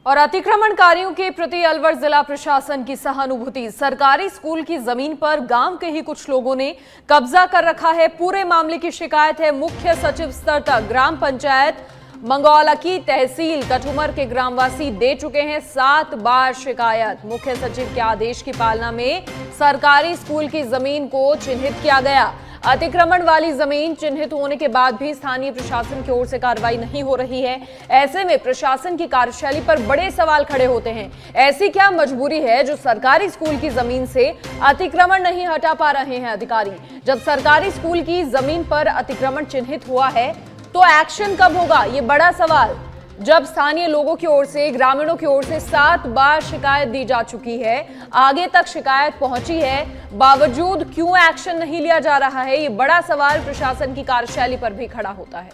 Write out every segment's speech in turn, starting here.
और अतिक्रमणकारियों के प्रति अलवर जिला प्रशासन की सहानुभूति। सरकारी स्कूल की जमीन पर गांव के ही कुछ लोगों ने कब्जा कर रखा है। पूरे मामले की शिकायत है मुख्य सचिव स्तर तक। ग्राम पंचायत मंगौला की तहसील कठुमर के ग्रामवासी दे चुके हैं 7 बार शिकायत। मुख्य सचिव के आदेश की पालना में सरकारी स्कूल की जमीन को चिन्हित किया गया। अतिक्रमण वाली जमीन चिन्हित होने के बाद भी स्थानीय प्रशासन की ओर से कार्रवाई नहीं हो रही है। ऐसे में प्रशासन की कार्यशैली पर बड़े सवाल खड़े होते हैं। ऐसी क्या मजबूरी है जो सरकारी स्कूल की जमीन से अतिक्रमण नहीं हटा पा रहे हैं अधिकारी? जब सरकारी स्कूल की जमीन पर अतिक्रमण चिन्हित हुआ है तो एक्शन कब होगा, ये बड़ा सवाल। जब स्थानीय लोगों की ओर से, ग्रामीणों की ओर से 7 बार शिकायत दी जा चुकी है, आगे तक शिकायत पहुंची है, बावजूद क्यों एक्शन नहीं लिया जा रहा है, ये बड़ा सवाल प्रशासन की कार्यशैली पर भी खड़ा होता है।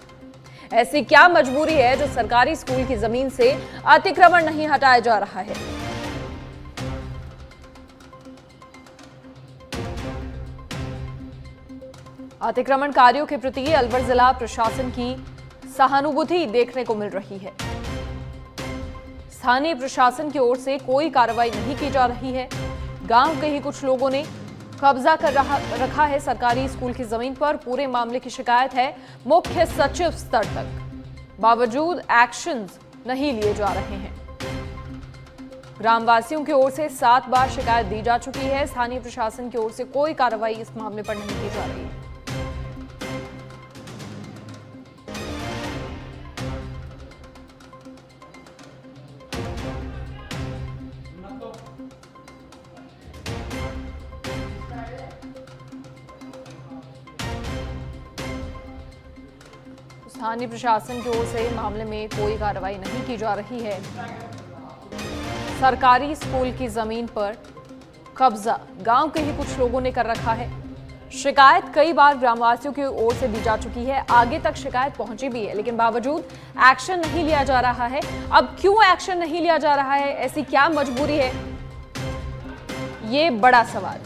ऐसी क्या मजबूरी है जो सरकारी स्कूल की जमीन से अतिक्रमण नहीं हटाया जा रहा है? अतिक्रमणकारियों के प्रति अलवर जिला प्रशासन की सहानुभूति देखने को मिल रही है। स्थानीय प्रशासन की ओर से कोई कार्रवाई नहीं की जा रही है। गांव के ही कुछ लोगों ने कब्जा कर रखा है सरकारी स्कूल की जमीन पर। पूरे मामले की शिकायत है मुख्य सचिव स्तर तक, बावजूद एक्शंस नहीं लिए जा रहे हैं। ग्रामवासियों की ओर से 7 बार शिकायत दी जा चुकी है। स्थानीय प्रशासन की ओर से कोई कार्रवाई इस मामले पर नहीं की जा रही है। स्थानीय प्रशासन की ओर से मामले में कोई कार्रवाई नहीं की जा रही है। सरकारी स्कूल की जमीन पर कब्जा गांव के ही कुछ लोगों ने कर रखा है। शिकायत कई बार ग्रामवासियों की ओर से दी जा चुकी है, आगे तक शिकायत पहुंची भी है, लेकिन बावजूद एक्शन नहीं लिया जा रहा है। अब क्यों एक्शन नहीं लिया जा रहा है, ऐसी क्या मजबूरी है, ये बड़ा सवाल।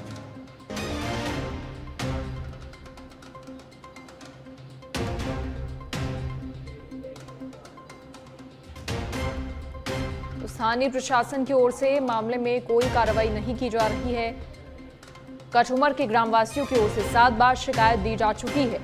स्थानीय प्रशासन की ओर से मामले में कोई कार्रवाई नहीं की जा रही है। कठुमर के ग्रामवासियों की ओर से 7 बार शिकायत दी जा चुकी है।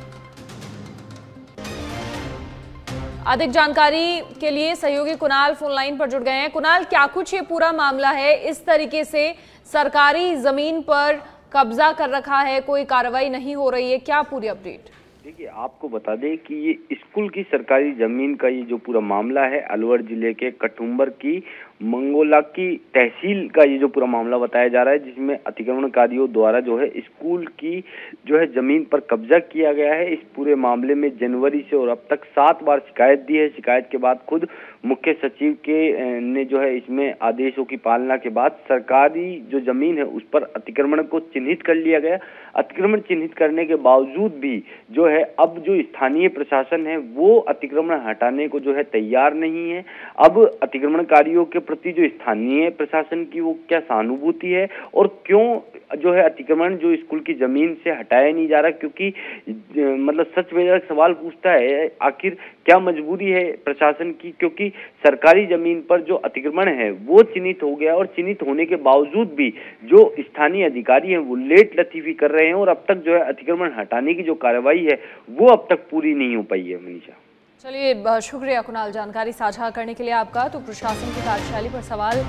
अधिक जानकारी के लिए सहयोगी कुणाल फोन लाइन पर जुड़ गए हैं। कुणाल, क्या कुछ ये पूरा मामला है? इस तरीके से सरकारी जमीन पर कब्जा कर रखा है, कोई कार्रवाई नहीं हो रही है, क्या पूरी अपडेट? देखिए, आपको बता दें कि ये स्कूल की सरकारी जमीन का ये जो पूरा मामला है, अलवर जिले के कठुमर की मंगोला की तहसील का ये जो पूरा मामला बताया जा रहा है, जिसमें अतिक्रमणकारियों द्वारा जो है स्कूल की जो है जमीन पर कब्जा किया गया है। इस पूरे मामले में जनवरी से और अब तक 7 बार शिकायत दी है। शिकायत के बाद खुद मुख्य सचिव के ने जो है इसमें आदेशों की पालना के बाद सरकारी जो जमीन है उस पर अतिक्रमण को चिन्हित कर लिया गया। अतिक्रमण चिन्हित करने के बावजूद भी जो है अब जो स्थानीय प्रशासन है वो अतिक्रमण हटाने को जो है तैयार नहीं है। अब अतिक्रमणकारियों के प्रति जो स्थानीय प्रशासन की वो क्या सहानुभूति है और क्यों जो है अतिक्रमण जो स्कूल की जमीन से हटाया नहीं जा रहा, क्योंकि मतलब सच में सवाल पूछता है आखिर क्या मजबूरी है प्रशासन की, क्योंकि सरकारी जमीन पर जो अतिक्रमण है वो चिन्हित हो गया और चिन्हित होने के बावजूद भी जो स्थानीय अधिकारी हैं वो लेट लतीफी कर रहे हैं और अब तक जो है अतिक्रमण हटाने की जो कार्रवाई है वो अब तक पूरी नहीं हो पाई है। मनीषा, चलिए, शुक्रिया कुणाल जानकारी साझा करने के लिए आपका। तो प्रशासन की कार्यशैली पर सवाल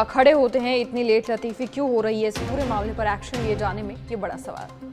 खड़े होते हैं, इतनी लेट लतीफी क्यों हो रही है, इस पूरे मामले पर एक्शन लिए जाने में, ये बड़ा सवाल।